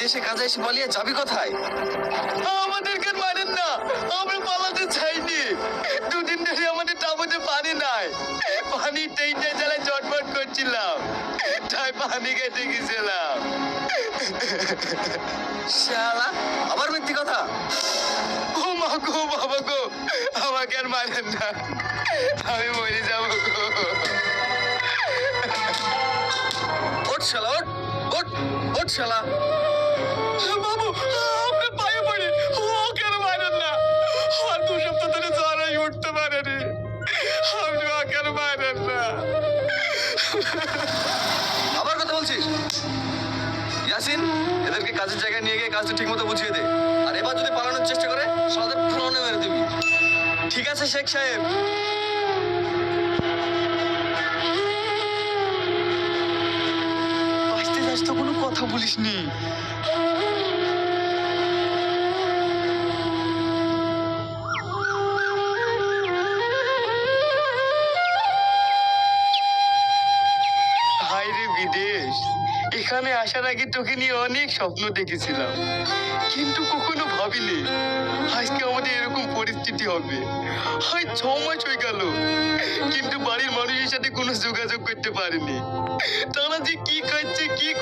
এসে কাজে এসে পালিয়ে যাবি কোথায়? আমাদেরকে মারেন না, আমরা পালাতে চাইনি। দুদিন ধরে আমাদের টাবুতে পানি নাই, পানি তিনটে জেলায় চটপট করছিলাম, তাই পানি কেটে গেছিলাম। শালা আবার মিথ্যে কথা। ও মা গো, বাবা গো, আমাকে আর মারেন না, আমি মরে যাবো গো। ওঠ শালা, ওঠ ওঠ ওঠ শালা। বাবু, আপনার পায়ে পড়ে, ওকে আর মারেন না। আর 2 সপ্তাহ ধরে জ্বর হয়ে উঠতে পারেনি, আপনি ওকে আর মারেন না। আবার কথা বলছিস? ইয়াসিন, এদেরকে কাজের জায়গায় নিয়ে গিয়ে কাজটা ঠিক মতো বুঝিয়ে দে। আর এবার যদি পালানোর চেষ্টা করে সাদের ফ্লোনে মেরে দিবি। ঠিক আছে শেখ সাহেব। আসতে যাস তো কোনো কথা বলিসনি। হায়রে বিদেশ, এখানে আসার আগে তোকে নিয়ে অনেক স্বপ্ন দেখেছিলাম, কিন্তু কখনো ভাবিনি আজকে আমাদের এরকম পরিস্থিতি হবে। হয় 6 মাস হয়ে গেল, কিন্তু বাড়ির মানুষের সাথে কোনো যোগাযোগ করতে পারিনি। তারা যে কি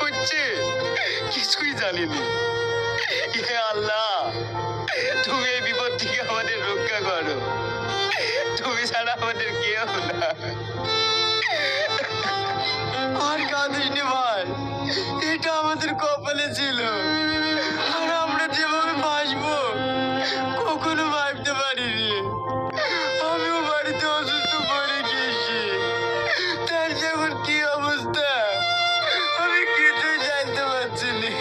করছে কিছুই জানিনি। হে আল্লাহ, তুমি এই বিপদ থেকে আমাদের রক্ষা করো, তুমি ছাড়া আমাদের কেউ না। আর কাঁদিস নি ভাই, এটা আমাদের কপালে ছিল, আর আমরা যেভাবে বাঁচবো কখনো ভাবতে পারিনি। আমিও বাড়িতে অসুস্থ পড়ে গিয়েছি, তার যখন কি অবস্থা আমি কিছুই জানতে পারছি না।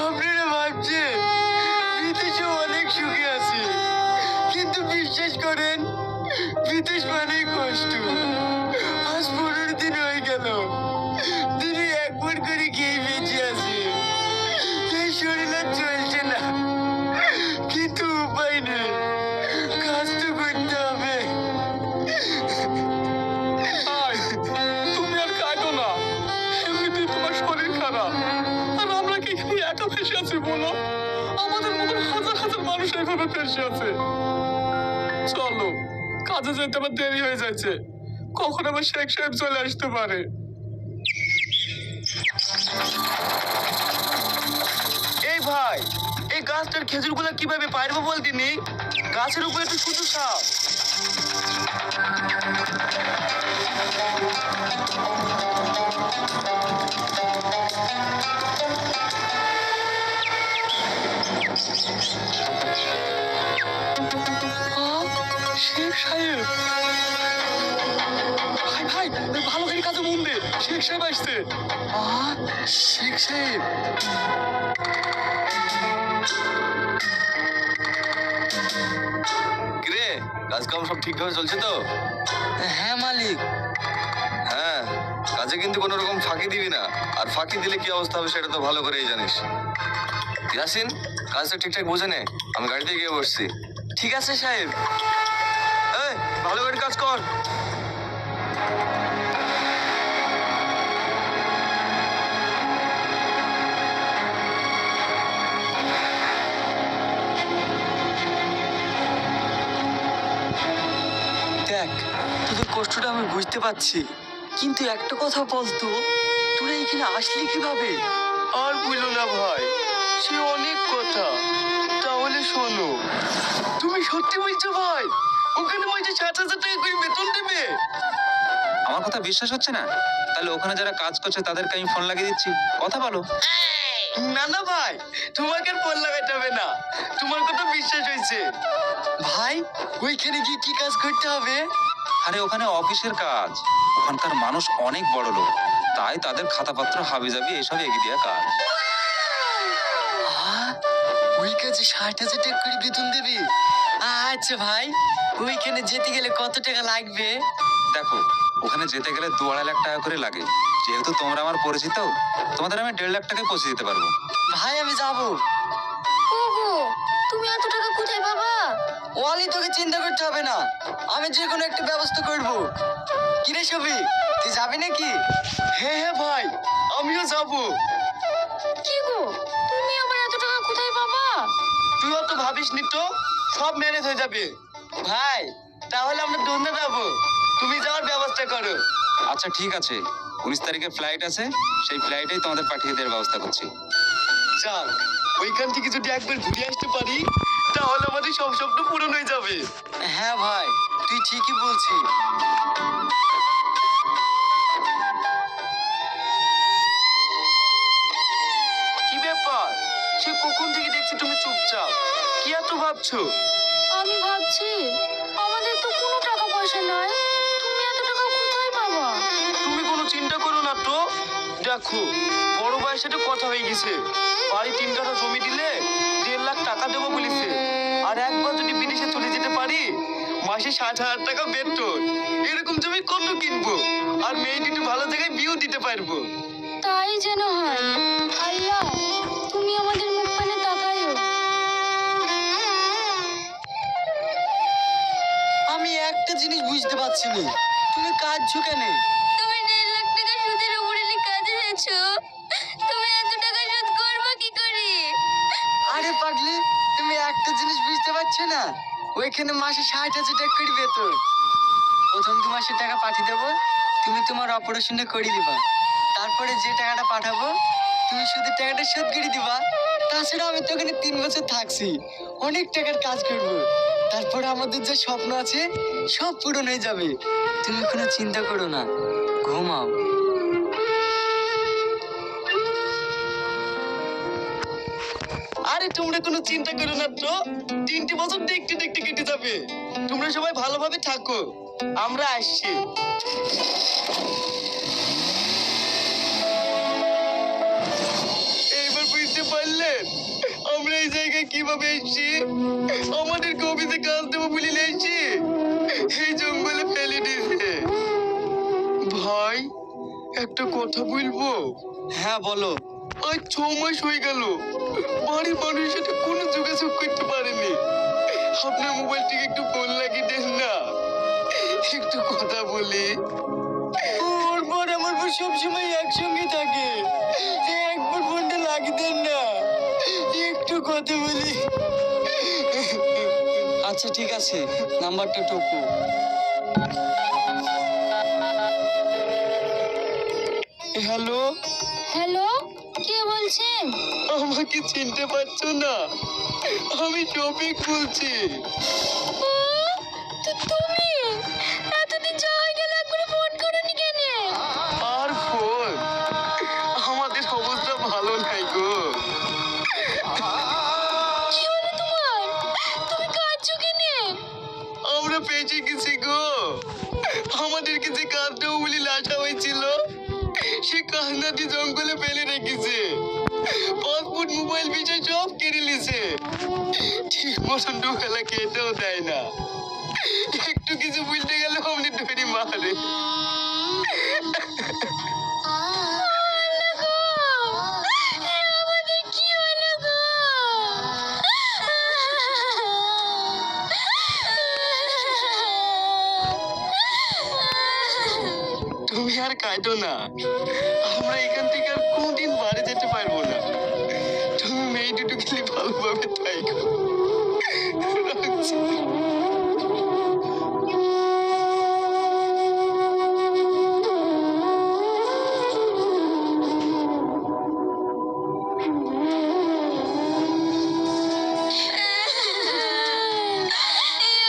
আপনারা ভাবছেন বিদেশে অনেক সুখে আছে, কিন্তু বিশ্বাস করেন বিদেশ মানেই কষ্ট। আজ 15 দিন হয়ে গেল, দিনে একবার করে খেয়ে বেঁচে আছি। এই শরীর আর চলছে না, কিন্তু উপায় নেই, কাজ তো করতে হবে। তুমি আর কাঁদো না, এমনিতেই তোমার শরীর খারাপ, আর আমরা কি এখানে একা ফেসে আছি বলো? আমাদের মতন হাজার হাজার মানুষ এইভাবে ফেসে আছে। চলো, কাজে যেতে আবার দেরি হয়ে যাচ্ছে, কখন আবার শেখ সাহেব চলে আসতে পারে। এই ভাই, এই গাছটার খেজুরগুলো কিভাবে পারবো বলতিনি? গাছের উপরে তো শুধু সাপ। শেখ সাহেব, ভাই ভাই, ভালো করে কাজে মন দে, শেখ সাহেব আসছে। শেখ সাহেব, কিরে, কাজকাম সব ঠিকভাবে চলছে তো? হ্যাঁ মালিক। হ্যাঁ, কাজে কিন্তু কোনো রকম ফাঁকি দিবি না, আর ফাঁকি দিলে কি অবস্থা হবে সেটা তো ভালো করেই জানিস। ইয়াসিন, কাজটা ঠিকঠাক বুঝে নে, আমি গাড়িতে গিয়ে বসছি। ঠিক আছে সাহেব। এই, ভালো করে কাজ কর। দেখ, তোদের কষ্টটা আমি বুঝতে পারছি, কিন্তু একটা কথা বলতো, তোরা এখানে আসলি কিভাবে? আর বলো না ভাই, সে অনেক কথা। তাহলে শোনো, তুমি সত্যি বলছো ভাই? ওখানে বলছে 7,000 টাকা করে বেতন দেবে? আমার কথা বিশ্বাস হচ্ছে না? তাহলে ওখানে যারা কাজ করছে তাদেরকে আমি ফোন লাগিয়ে দিচ্ছি, কথা বলো। না না ভাই, তোমাকে আর ফোন লাগাতে হবে না, তোমার কথা বিশ্বাস হয়েছে। ভাই, ওইখানে গিয়ে কি কাজ করতে হবে? আরে ওখানে অফিসের কাজ, ওখানকার মানুষ অনেক বড় লোক, তাই তাদের খাতাপত্র হাবিজাবি এসব এগিয়ে দেওয়া কাজ। ওই কাজে 60,000 টাকা করে বেতন দেবে? আচ্ছা ভাই, ওইখানে যেতে গেলে কত টাকা লাগবে? দেখো, ওখানে যেতে গেলে 2-2.5 লাখ টাকা করে লাগে। যেহেতু তোমরা আমার পরিচিত, তোমাদের আমি 1.5 লাখ টাকায় পৌঁছে দিতে পারবো। ভাই আমি যাবো। ওগো, তুমি এত টাকা কোথায় পাবা? ওয়ালি, তোকে চিন্তা করতে হবে না, আমি যে কোনো একটা ব্যবস্থা করব। কিরে সবি, তুই যাবি নাকি? হ্যাঁ হ্যাঁ ভাই, আমিও যাবো। কি গো, তুইও তো ভাবিস নি তো, সব ম্যানেজ হয়ে যাবে। ভাই তাহলে আমরা দুজনে যাবো, তুমি যাওয়ার ব্যবস্থা করো। আচ্ছা ঠিক আছে, 19 তারিখে ফ্লাইট আছে, সেই ফ্লাইটেই তোমাদের পাঠিয়ে দেওয়ার ব্যবস্থা করছি। যাক, ওইখান থেকে যদি একবার ঘুরে আসতে পারি তাহলে আমাদের সব স্বপ্ন পূরণ হয়ে যাবে। হ্যাঁ ভাই, তুই ঠিকই বলছিস। কি ব্যাপার, সে কখন থেকে দেখছি তুমি চুপচাপ, কি এত ভাবছো? আমি ভাবছি আমাদের তো কোনো টাকা পয়সা নাই, তুমি এত টাকা কোথায় পাবা? তুমি কোনো চিন্তা করো না তো, দেখো বড় ভাইয়ের সাথে কথা হয়ে গেছে, বাড়ি 3 কাঠা জমি দিলে 1.5 লাখ টাকা দেবো বলেছে। আর একবার যদি বিদেশে চলে যেতে পারি মাসে 60,000 টাকা বেতন, এরকম জমি কত কিনবো, আর মেয়ে দুটো ভালো জায়গায় বিয়েও দিতে পারবো। তাই যেন হয়। আল্লাহ, তুমি আমাদের মুখ পানে তাকাইও। আমি একটা জিনিস বুঝতে পারছি না, তুমি কাঁদছো কেন? তুমি 1.5 লাখ টাকা সুদের উপরে কাজে যাচ্ছো, তুমি এত টাকা শোধ করবে কি করে? আরে পাগলি, তুমি একটা জিনিস বুঝতে পারছো না? ওইখানে মাসে 60,000 টাকা করে বেতন। প্রথম 2 মাসের টাকা পাঠিয়ে দেবো, তুমি তোমার অপারেশনটা করে দিবা। তারপরে যে টাকাটা পাঠাবো তুমি শুধু টাকাটা শোধ করে দিবা। তাছাড়া আমি তো ওখানে 3 বছর থাকছি, অনেক টাকার কাজ করবো। তারপরে আমাদের যে স্বপ্ন আছে সব পূরণ হয়ে যাবে। তুমি কোনো চিন্তা করো না, ঘুমাও। আরে তোমরা কোনো চিন্তা করো না তো, 3টে বছর দেখতে দেখতে কেটে যাবে। তোমরা সবাই ভালোভাবে থাকো, আমরা আসছি। এইবার বুঝতে পারলেন আমরা এই জায়গায় কিভাবে এসেছি? আমাদেরকে অফিসে কাজ দেবো বলে এসেছি, এই জঙ্গলে ফেলে দিয়েছে। ভাই একটা কথা বলবো? হ্যাঁ বলো। আজ 6 মাস হয়ে গেল বাড়ির মানুষের সাথে কোনো যোগাযোগ করতে পারিনি। আপনার মোবাইলটিকে একটু ফোন লাগিয়ে দেন না, একটু কথা বলি। ওর পর আমার পর সবসময় একসঙ্গে থাকে, একবার ফোনটা লাগিয়ে দেন না, একটু কথা বলি। আচ্ছা ঠিক আছে, নাম্বারটা টপু। হ্যালো, হ্যালো, কে বলছেন? আমাকে চিনতে পারছো না? আমি শফিক বলছি। ও, তো তুমি এতদিন যাওয়া হয়ে গেল, একবার ফোন করোনি কেন? আর ফোন, আমাদের অবস্থা ভালো নাই গো। কি হলো তোমার? তুমি কাঁদছো কেন? আমরা পেঁচে গেছি গো, আমাদেরকে যে কাঁদতে বলে লাঠা হয়েছিল সে কান্নাটি জঙ্গলে ফেলে রেখেছে। পাসপোর্ট, মোবাইল, ভিসা সব কেড়ে নিছে। ঠিক মতন দুবেলা খেতেও দেয় না, একটু কিছু বলতে গেলে অমনি ধরে মারে। আল্লাহ গো, এ আমাদের কি হলো গো? তুমি আর কাঁদো না, আমরা এখান থেকে আর কোনদিন বাড়ি যেতে পারবো না। তুমি মেয়ে দুটো খেলে ভালোভাবে থাকো, রাখছি।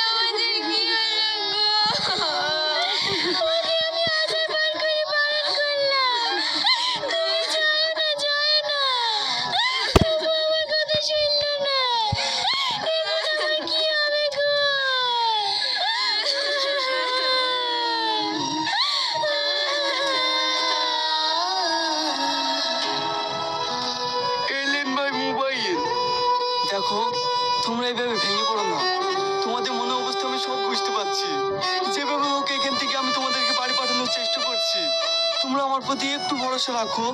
আমাদের কি হলো গো? ওকে আমি আধার বার করে বারণ করলাম, তুমি যায় না, যায় না। তবু আমার কথা শুনলো না। এবার আমার কি হবে গো? এলেন ভাই মোবাইল। দেখো, তোমরা এইভাবে ভেঙে পড়ো না, তোমাদের মনে অবস্থা আমি সব বুঝতে পারছি। যেভাবে হোক এখান থেকে আমি তোমাদেরকে বাড়ি পাঠানোর চেষ্টা করছি, তোমরা আমার প্রতি একটু ভরসা রাখো।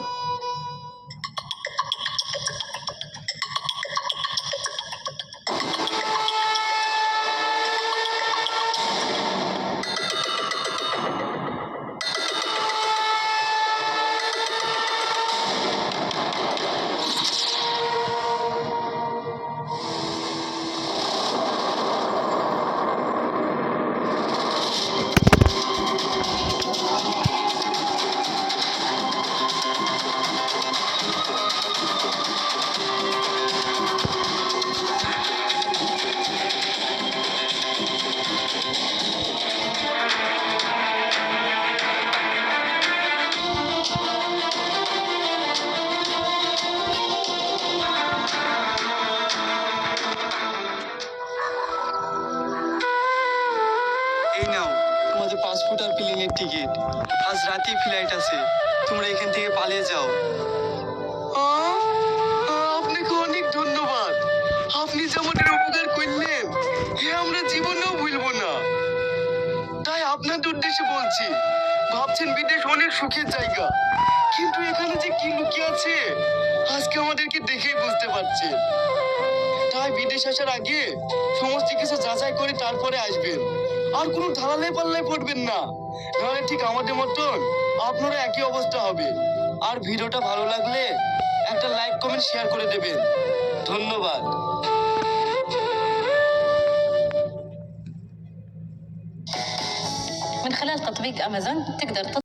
রাতেই ফ্লাইট আছে, তোমরা এখান থেকে পালিয়ে যাও। আপনাকে অনেক ধন্যবাদ। আপনি যে আমাদের উপকার করলেন এ আমরা জীবনেও ভুলবো না। তাই আপনাদের উদ্দেশ্যে বলছি, ভাবছেন বিদেশ অনেক সুখের জায়গা, কিন্তু এখানে যে কি লুকিয়ে আছে আজকে আমাদেরকে দেখেই বুঝতে পারছেন। তাই বিদেশ আসার আগে সমস্ত কিছু যাচাই করে তারপরে আসবেন। আর কোনো ধারালে পাল্লায় পড়বেন না, নাহলে ঠিক আমাদের মতন আপনারও একই অবস্থা হবে। আর ভিডিওটা ভালো লাগলে একটা লাইক কমেন্ট শেয়ার করে দেবেন। ধন্যবাদ। من خلال تطبيق أمازون تقدر